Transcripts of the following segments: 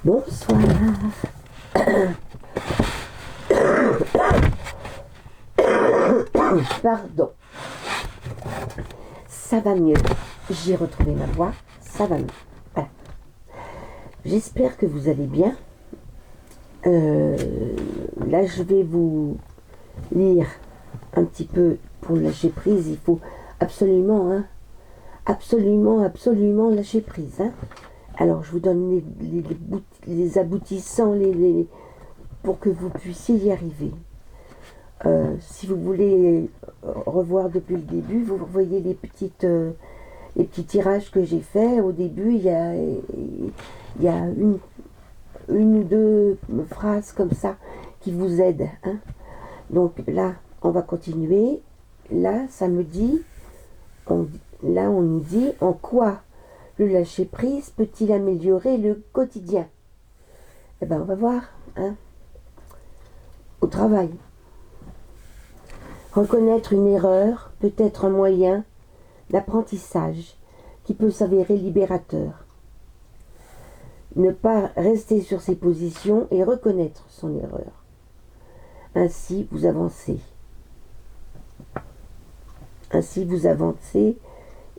Bonsoir. Pardon. Ça va mieux. J'ai retrouvé ma voix. Ça va mieux. Voilà. J'espère que vous allez bien. Là, je vais vous lire un petit peu pour lâcher prise. Il faut absolument, absolument lâcher prise. Alors, je vous donne les aboutissants pour que vous puissiez y arriver. Si vous voulez revoir depuis le début, vous voyez les petits tirages que j'ai faits. Au début, il y a une ou deux phrases comme ça qui vous aident. Donc là, on va continuer. Là, ça me dit, on nous dit en quoi le lâcher-prise peut-il améliorer le quotidien. Eh bien, on va voir. Au travail. Reconnaître une erreur peut être un moyen d'apprentissage qui peut s'avérer libérateur. Ne pas rester sur ses positions et reconnaître son erreur. Ainsi, vous avancez. Ainsi, vous avancez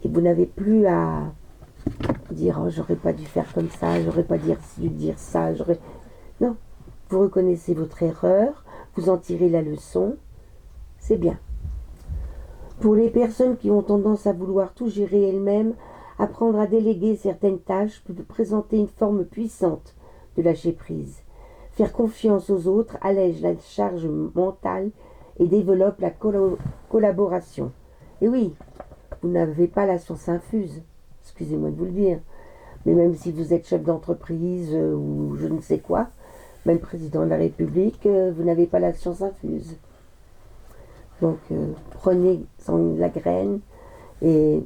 et vous n'avez plus à dire « Oh, j'aurais pas dû faire comme ça, j'aurais pas dû dire ça, j'aurais... » Non, vous reconnaissez votre erreur, vous en tirez la leçon, c'est bien. Pour les personnes qui ont tendance à vouloir tout gérer elles-mêmes, apprendre à déléguer certaines tâches peut présenter une forme puissante de lâcher prise. Faire confiance aux autres allège la charge mentale et développe la collaboration. Et oui, vous n'avez pas la science infuse, excusez-moi de vous le dire, mais même si vous êtes chef d'entreprise ou je ne sais quoi, même président de la République, vous n'avez pas la science infuse. Donc prenez la graine et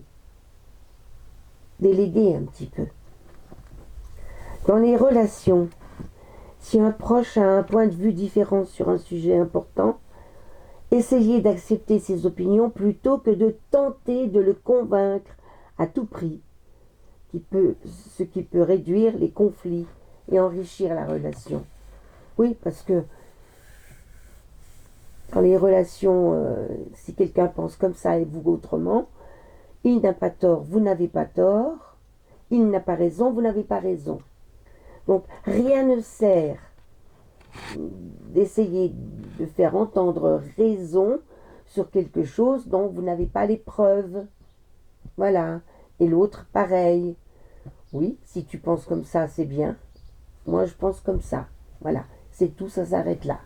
déléguez un petit peu. Dans les relations, si un proche a un point de vue différent sur un sujet important, essayez d'accepter ses opinions plutôt que de tenter de le convaincre à tout prix, ce qui peut réduire les conflits et enrichir la relation. Oui, parce que dans les relations, si quelqu'un pense comme ça et vous autrement, il n'a pas tort, vous n'avez pas tort, il n'a pas raison, vous n'avez pas raison. Donc rien ne sert d'essayer de faire entendre raison sur quelque chose dont vous n'avez pas les preuves. Voilà. Et l'autre, pareil. Oui, si tu penses comme ça, c'est bien. Moi, je pense comme ça. Voilà. C'est tout, ça s'arrête là.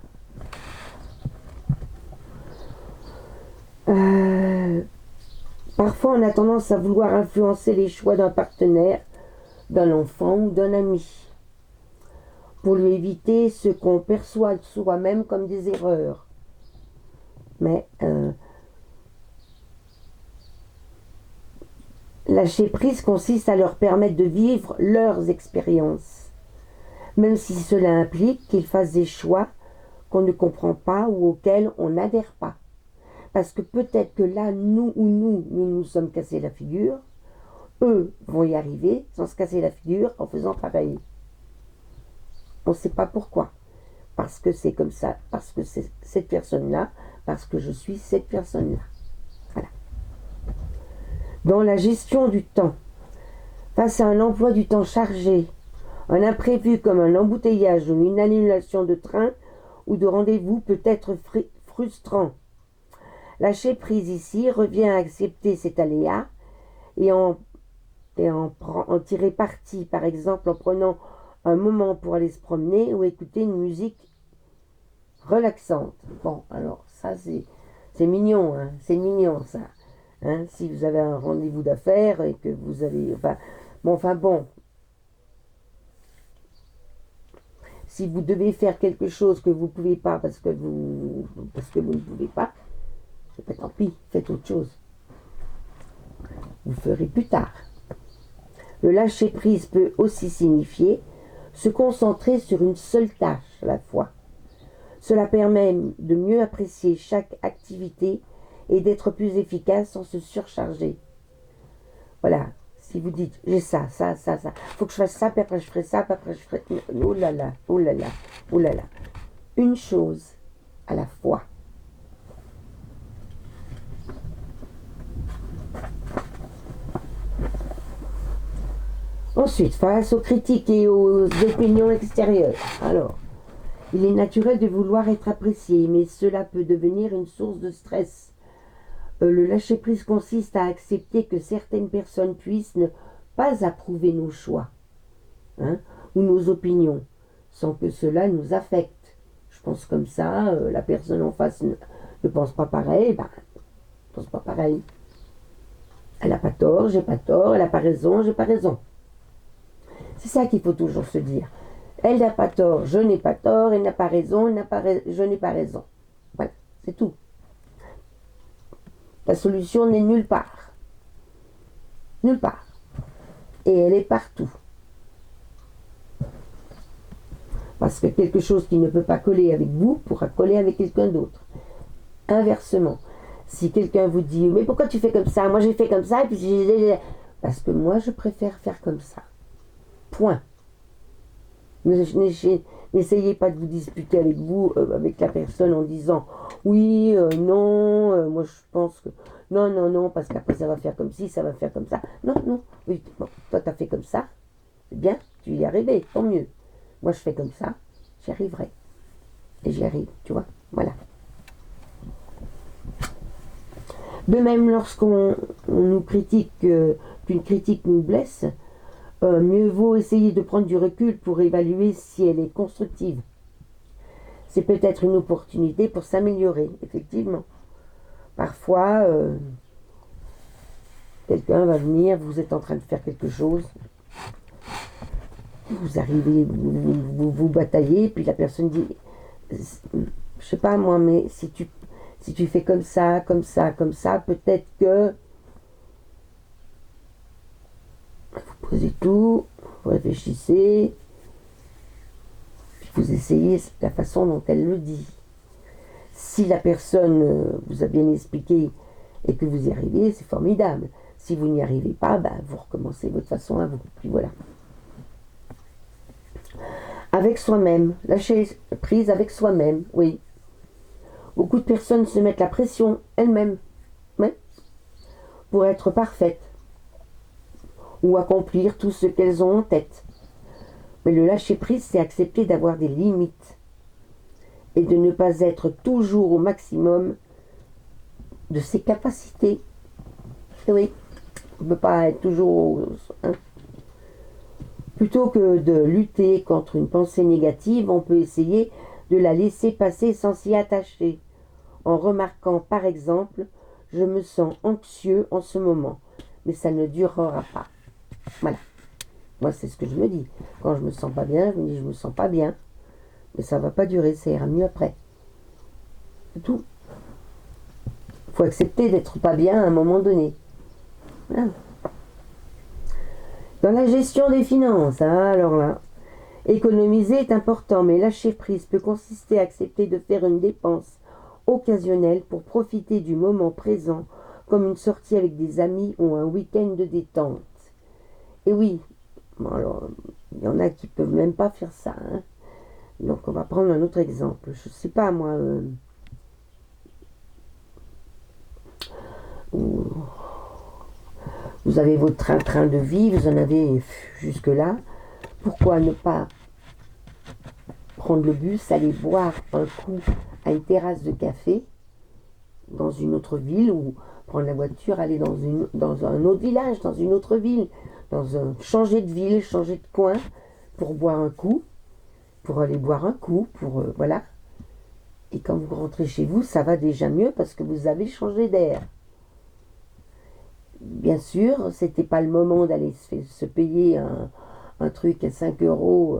Parfois, on a tendance à vouloir influencer les choix d'un partenaire, d'un enfant ou d'un ami, pour lui éviter ce qu'on perçoit de soi-même comme des erreurs. Mais lâcher prise consiste à leur permettre de vivre leurs expériences, même si cela implique qu'ils fassent des choix qu'on ne comprend pas ou auxquels on n'adhère pas. Parce que peut-être que là, nous nous sommes cassés la figure, eux vont y arriver sans se casser la figure en faisant pareil. On ne sait pas pourquoi. Parce que c'est comme ça, parce que c'est cette personne-là, parce que je suis cette personne-là. Voilà. Dans la gestion du temps, face à un emploi du temps chargé, un imprévu comme un embouteillage ou une annulation de train ou de rendez-vous peut être frustrant. Lâcher prise ici revient à accepter cet aléa et en tirer parti, par exemple en prenant un moment pour aller se promener ou écouter une musique relaxante. Bon, alors ça c'est mignon, c'est mignon ça. Si vous avez un rendez-vous d'affaires et que vous avez... bon. Si vous devez faire quelque chose que vous ne pouvez pas parce que vous ne pouvez pas, tant pis, faites autre chose. Vous ferez plus tard. Le lâcher-prise peut aussi signifier se concentrer sur une seule tâche à la fois. Cela permet de mieux apprécier chaque activité et d'être plus efficace sans se surcharger. Voilà, Si vous dites, j'ai ça, faut que je fasse ça, puis après je ferai ça, puis après je ferai... Oh là là, oh là là, oh là là. Une chose à la fois. Ensuite, face aux critiques et aux opinions extérieures, alors, il est naturel de vouloir être apprécié, mais cela peut devenir une source de stress. Le lâcher-prise consiste à accepter que certaines personnes puissent ne pas approuver nos choix, hein, ou nos opinions, sans que cela nous affecte. Je pense comme ça, la personne en face ne pense pas pareil, ben, ne pense pas pareil. Elle n'a pas tort, j'ai pas tort, elle n'a pas raison, j'ai pas raison. C'est ça qu'il faut toujours se dire. Elle n'a pas tort, je n'ai pas tort, elle n'a pas raison, je n'ai pas raison. Voilà, c'est tout. La solution n'est nulle part. Nulle part. Et elle est partout. Parce que quelque chose qui ne peut pas coller avec vous pourra coller avec quelqu'un d'autre. Inversement, si quelqu'un vous dit « Mais pourquoi tu fais comme ça? Moi j'ai fait comme ça, et puis j'ai... » Parce que moi je préfère faire comme ça. Point. N'essayez pas de vous disputer avec vous, avec la personne en disant oui, non, moi je pense que non, parce qu'après ça va faire comme ci, ça va faire comme ça. Non, oui, bon, toi t'as fait comme ça, c'est bien, tu y es arrivé, tant mieux. Moi je fais comme ça, j'y arriverai. Et j'y arrive, tu vois, voilà. De même, lorsqu'on nous critique, qu'une critique nous blesse, mieux vaut essayer de prendre du recul pour évaluer si elle est constructive. C'est peut-être une opportunité pour s'améliorer, effectivement. Parfois, quelqu'un va venir, vous êtes en train de faire quelque chose, vous arrivez, vous bataillez, puis la personne dit, je sais pas moi, mais si tu fais comme ça, peut-être que... Vous posez tout, vous réfléchissez, puis vous essayez la façon dont elle le dit. Si la personne vous a bien expliqué et que vous y arrivez, c'est formidable. Si vous n'y arrivez pas, ben, vous recommencez votre façon à vous. Puis voilà. Avec soi-même, lâcher prise avec soi-même, oui. Beaucoup de personnes se mettent la pression elles-mêmes, pour être parfaites ou accomplir tout ce qu'elles ont en tête. Mais le lâcher-prise, c'est accepter d'avoir des limites et de ne pas être toujours au maximum de ses capacités. Et oui, on ne peut pas être toujours... Plutôt que de lutter contre une pensée négative, on peut essayer de la laisser passer sans s'y attacher, en remarquant par exemple « je me sens anxieux en ce moment, mais ça ne durera pas ». Voilà. Moi, c'est ce que je me dis. Quand je me sens pas bien, je me dis je me sens pas bien, mais ça va pas durer, ça ira mieux après. C'est tout. Il faut accepter d'être pas bien à un moment donné. Voilà. Dans la gestion des finances, alors là, économiser est important, mais lâcher prise peut consister à accepter de faire une dépense occasionnelle pour profiter du moment présent, comme une sortie avec des amis ou un week-end de détente. Et oui, bon alors, il y en a qui ne peuvent même pas faire ça. Hein. Donc on va prendre un autre exemple. Je ne sais pas moi. Vous avez votre train-train de vie, vous en avez jusque-là. Pourquoi ne pas prendre le bus, aller boire un coup à une terrasse de café dans une autre ville, ou prendre la voiture, aller dans un autre village, dans une autre ville, changer de ville, changer de coin pour boire un coup, pour aller boire un coup, voilà. Et quand vous rentrez chez vous, ça va déjà mieux parce que vous avez changé d'air. Bien sûr, c'était pas le moment d'aller se payer un truc à 5 €,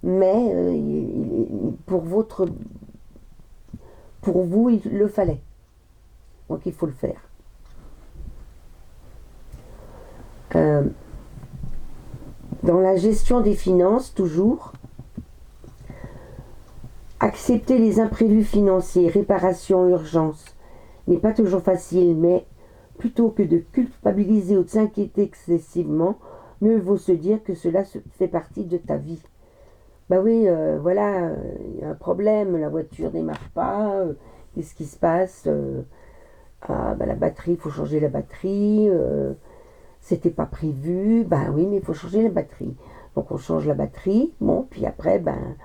mais pour vous, il le fallait. Donc il faut le faire. Dans la gestion des finances, toujours, accepter les imprévus financiers, réparations, urgences, n'est pas toujours facile, mais Plutôt que de culpabiliser ou de s'inquiéter excessivement, mieux vaut se dire que cela fait partie de ta vie. Bah oui, voilà, il y a un problème, la voiture démarre pas, qu'est-ce qui se passe? Ah, bah, la batterie, il faut changer la batterie, c'était pas prévu, bah oui, mais il faut changer la batterie. Donc on change la batterie, bon, puis après, ben,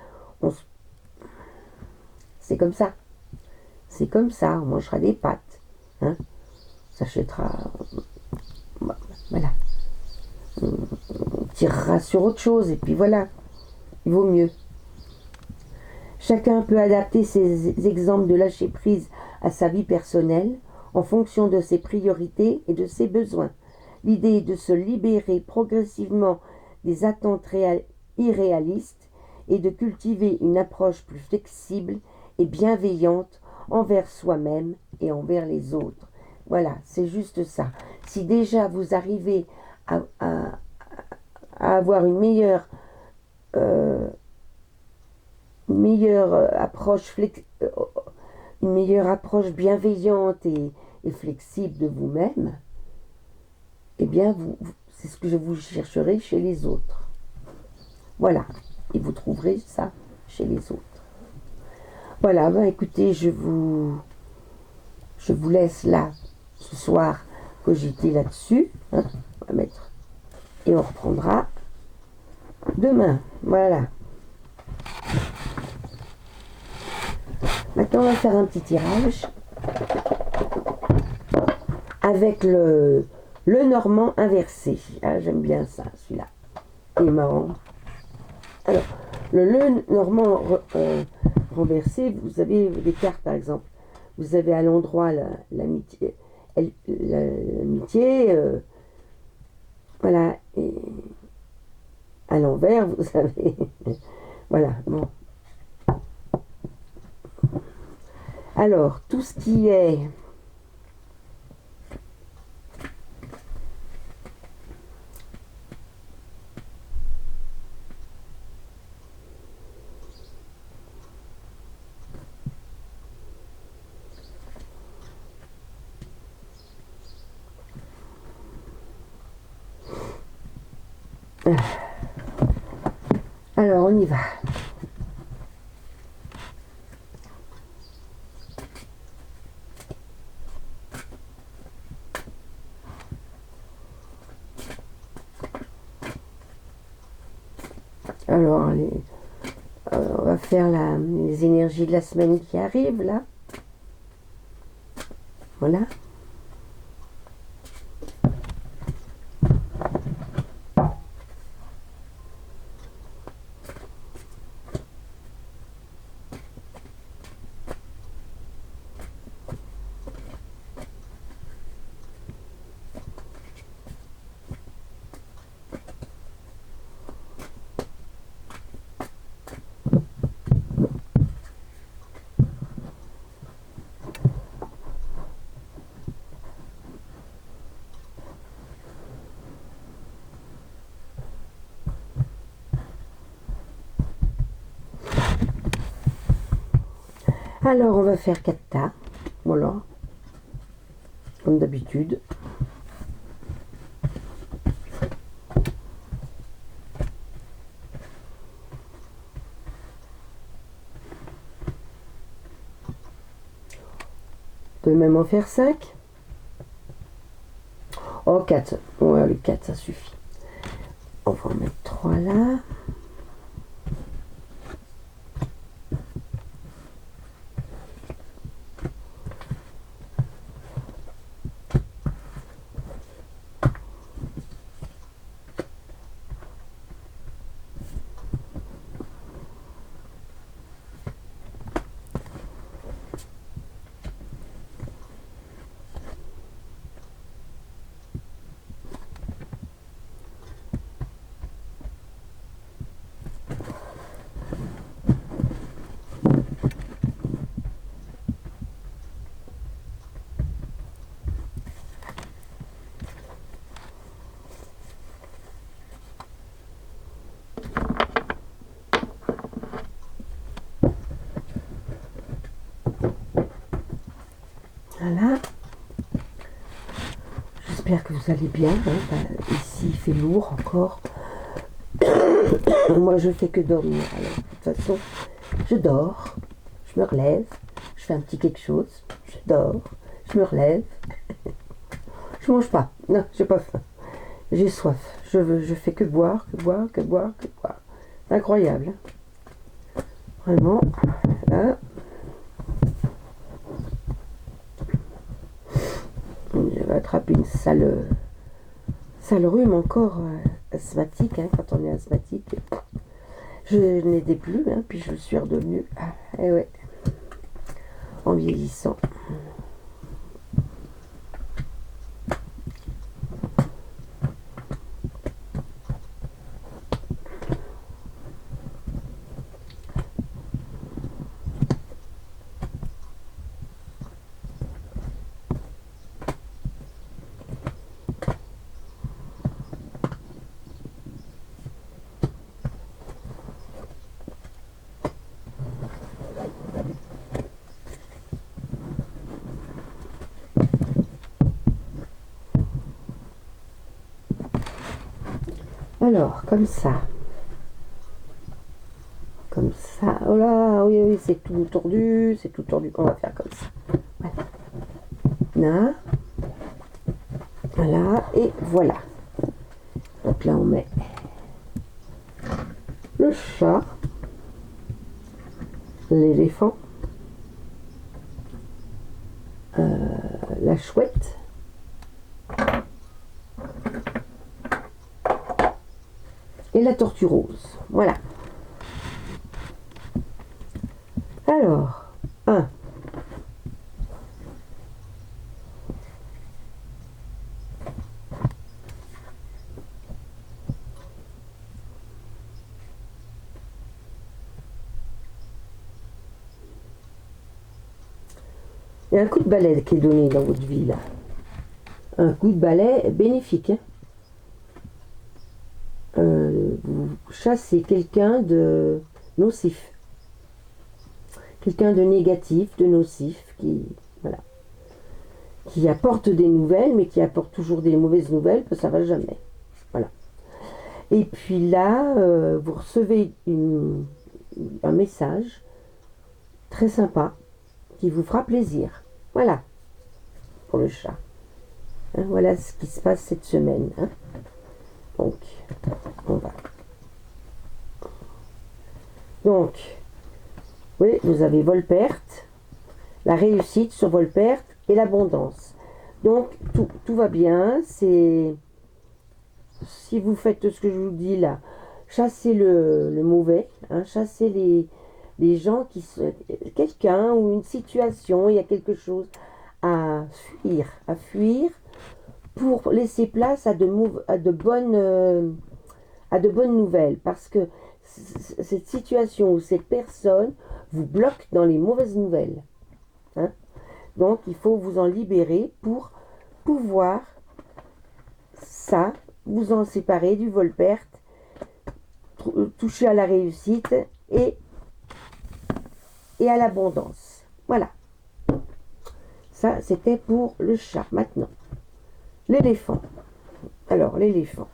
on c'est comme ça. C'est comme ça, on mangera des pâtes. Hein, on s'achètera, bah, voilà, on tirera sur autre chose, et puis voilà, il vaut mieux. Chacun peut adapter ses exemples de lâcher prise à sa vie personnelle en fonction de ses priorités et de ses besoins. L'idée est de se libérer progressivement des attentes irréalistes et de cultiver une approche plus flexible et bienveillante envers soi-même et envers les autres. Voilà, c'est juste ça. Si déjà vous arrivez à avoir euh, une meilleure approche bienveillante et flexible de vous-même, eh bien, c'est ce que vous chercherez chez les autres. Voilà, et vous trouverez ça chez les autres. Voilà, ben écoutez, je vous laisse là, ce soir, cogiter là-dessus. Hein, on va mettre, et on reprendra demain. Voilà. Maintenant, on va faire un petit tirage avec le normand inversé. Ah, j'aime bien ça, celui-là. Il est marrant. Alors, le normand renversé, vous avez des cartes, par exemple. Vous avez à l'endroit l'amitié, voilà, et à l'envers, vous avez, voilà, bon. Alors, tout ce qui est alors, on y va. Alors, on va faire les énergies de la semaine qui arrive, là. Voilà. Alors, on va faire 4 tas. Voilà. Comme d'habitude. On peut même en faire 5. Oh, 4. Ouais, les 4, ça suffit. On va en mettre 3 là. Voilà. j'espère que vous allez bien. Ici, il fait lourd encore. Moi, je fais que dormir. Alors, de toute façon, je dors, je me relève, je fais un petit quelque chose, je dors, je me relève. Je mange pas. Non, j'ai pas faim. J'ai soif. Je fais que boire, que boire, que boire, que boire. Incroyable. Hein. Vraiment. Là. J'avais attrapé une sale rhume encore asthmatique, hein, quand on est asthmatique. Je n'étais plus, hein, puis je le suis redevenue. Et ouais, en vieillissant. Alors, comme ça. Comme ça. Oh là, oui, oui, c'est tout tordu, c'est tout tordu. On va faire comme ça. Voilà. Là. Voilà, et voilà. Donc là, on met le chat, l'éléphant, la chouette, et la tortue rose. Voilà. Alors, 1. Il y a un coup de balai qui est donné dans votre vie, là. Un coup de balai bénéfique. Vous chassez quelqu'un de nocif. Quelqu'un de négatif, de nocif, qui apporte des nouvelles, mais qui apporte toujours des mauvaises nouvelles, parce que ça ne va jamais. Voilà. Et puis là, vous recevez un message très sympa, qui vous fera plaisir. Voilà, pour le chat. Hein, voilà ce qui se passe cette semaine. Hein. Donc, on va. Donc, oui, vous avez vol-perte, la réussite sur vol-perte et l'abondance. Donc, tout va bien. C'est si vous faites ce que je vous dis là, chassez le mauvais, hein, chassez les gens quelqu'un ou une situation, il y a quelque chose à fuir pour laisser place à de bonnes nouvelles, parce que cette situation ou cette personne vous bloque dans les mauvaises nouvelles. Hein. Donc il faut vous en libérer pour pouvoir vous en séparer du vol-perte, toucher à la réussite et à l'abondance. Voilà. Ça, c'était pour le chat. Maintenant, l'éléphant. Alors, l'éléphant.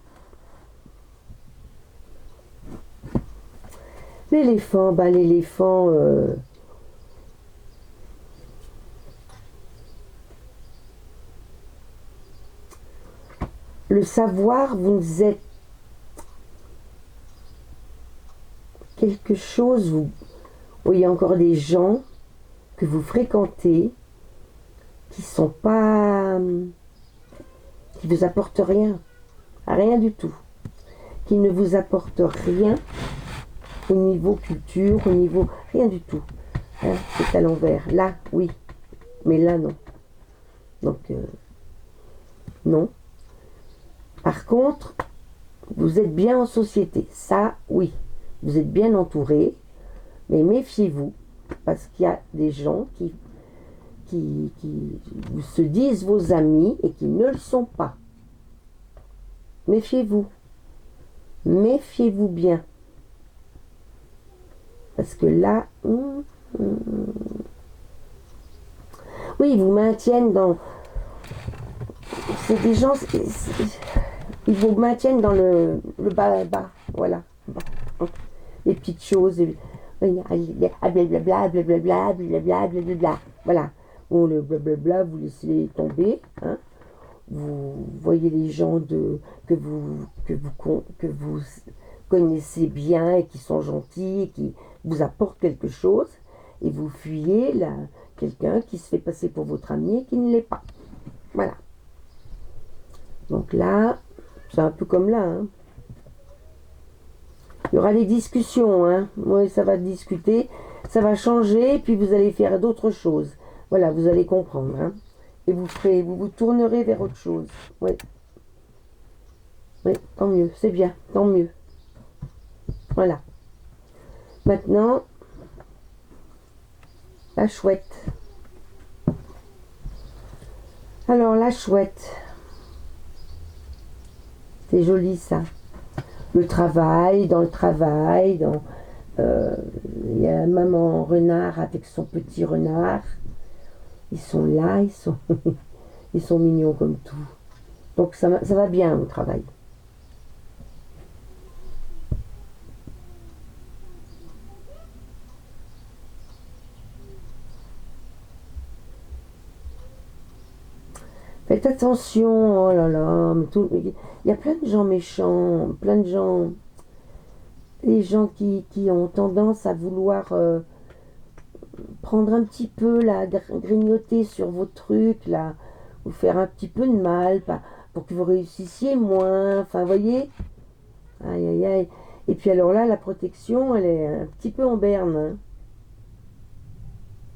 L'éléphant, le savoir, vous êtes quelque chose, il y a encore des gens que vous fréquentez qui sont pas, qui vous apportent rien du tout, qui ne vous apportent rien au niveau culture, au niveau rien du tout. Hein, c'est à l'envers. Là, oui, mais là, non. Donc, non. Par contre, vous êtes bien en société. Ça, oui. Vous êtes bien entouré, mais méfiez-vous, parce qu'il y a des gens qui se disent vos amis et qui ne le sont pas. Méfiez-vous. Méfiez-vous bien. Parce que là, oui, ils vous maintiennent dans... c'est des gens, ils vous maintiennent dans le bas, voilà. Les petites choses, blablabla, blablabla, blablabla, blablabla. Voilà. Bon, le blablabla, vous laissez tomber. Hein. Vous voyez les gens que vous connaissez bien et qui sont gentils et qui vous apportent quelque chose. Et vous fuyez là, quelqu'un qui se fait passer pour votre ami et qui ne l'est pas. Voilà. Donc là, c'est un peu comme là. Hein. Il y aura des discussions. Hein. Oui, ça va discuter, ça va changer, et puis vous allez faire d'autres choses. Voilà, vous allez comprendre. Hein. Et vous tournerez vers autre chose. Oui. Oui, tant mieux, c'est bien, tant mieux. Voilà. Maintenant, la chouette. Alors, la chouette. C'est joli ça. Le travail, dans il y a maman renard avec son petit renard. Ils sont là, ils sont mignons comme tout. Donc ça va bien au travail. Faites attention, oh là là, il y a plein de gens méchants, plein de gens, les gens qui ont tendance à vouloir prendre un petit peu, là, grignoter sur vos trucs, là, vous faire un petit peu de mal, pour que vous réussissiez moins, enfin, vous voyez, aïe, aïe, aïe. Et puis alors là, la protection, elle est un petit peu en berne. Hein.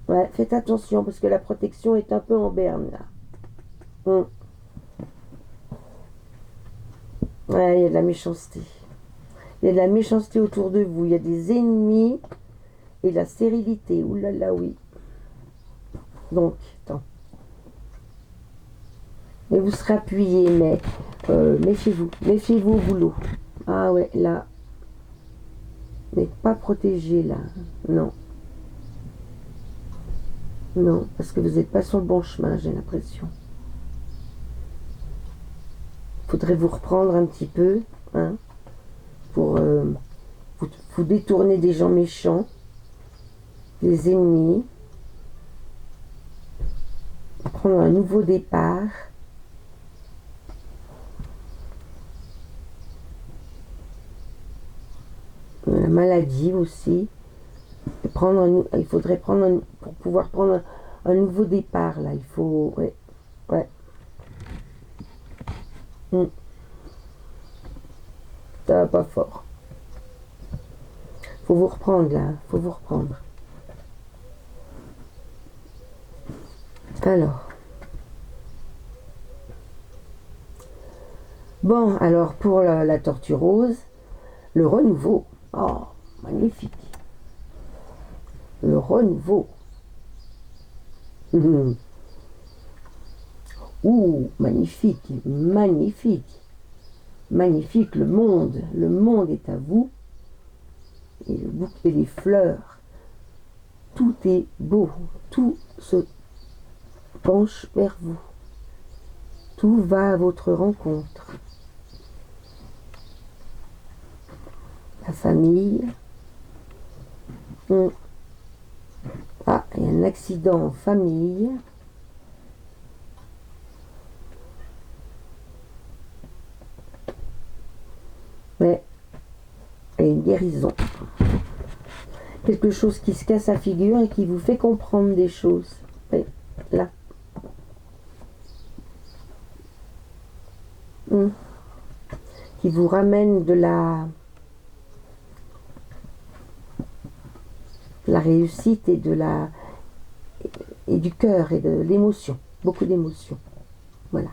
Ouais, faites attention, parce que la protection est un peu en berne, là. Ouais, il y a de la méchanceté. Il y a de la méchanceté autour de vous. Il y a des ennemis et la stérilité. Ouh là là, oui. Donc, attends. Mais vous serez appuyé, mais méfiez-vous. Méfiez-vous au boulot. Ah ouais, là. Mais pas protégé, là. Non. Non, parce que vous n'êtes pas sur le bon chemin, j'ai l'impression. Faudrait vous reprendre un petit peu, hein, pour vous détourner des gens méchants, des ennemis, prendre un nouveau départ. La maladie aussi. Il faudrait pour pouvoir prendre un nouveau départ, là, il faut... Ouais, ouais. Ça va pas fort. Faut vous reprendre là, faut vous reprendre. Alors. Bon, alors pour la tortue rose, le renouveau. Oh, magnifique. Le renouveau. Ouh, magnifique, magnifique. Magnifique, le monde est à vous. Et le bouquet des fleurs, tout est beau, tout se penche vers vous. Tout va à votre rencontre. La famille. Ah, il y a un accident en famille. Mais il y a une guérison. Quelque chose qui se casse à figure et qui vous fait comprendre des choses. Oui, là. Qui vous ramène de la réussite et du cœur et de l'émotion. Beaucoup d'émotions. Voilà.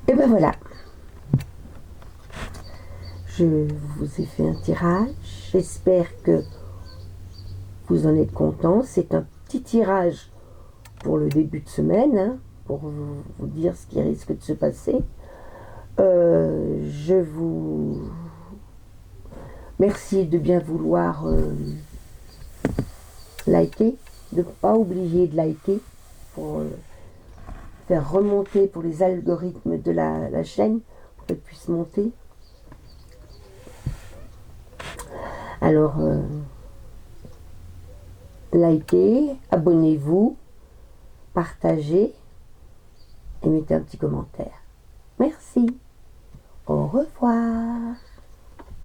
Et ben voilà. Je vous ai fait un tirage. J'espère que vous en êtes contents. C'est un petit tirage pour le début de semaine, hein, pour vous dire ce qui risque de se passer. Je vous remercie de bien vouloir liker, de ne pas oublier de liker. pour faire remonter pour les algorithmes de la chaîne, pour qu'elle puisse monter. Alors, likez, abonnez-vous, partagez et mettez un petit commentaire. Merci. Au revoir.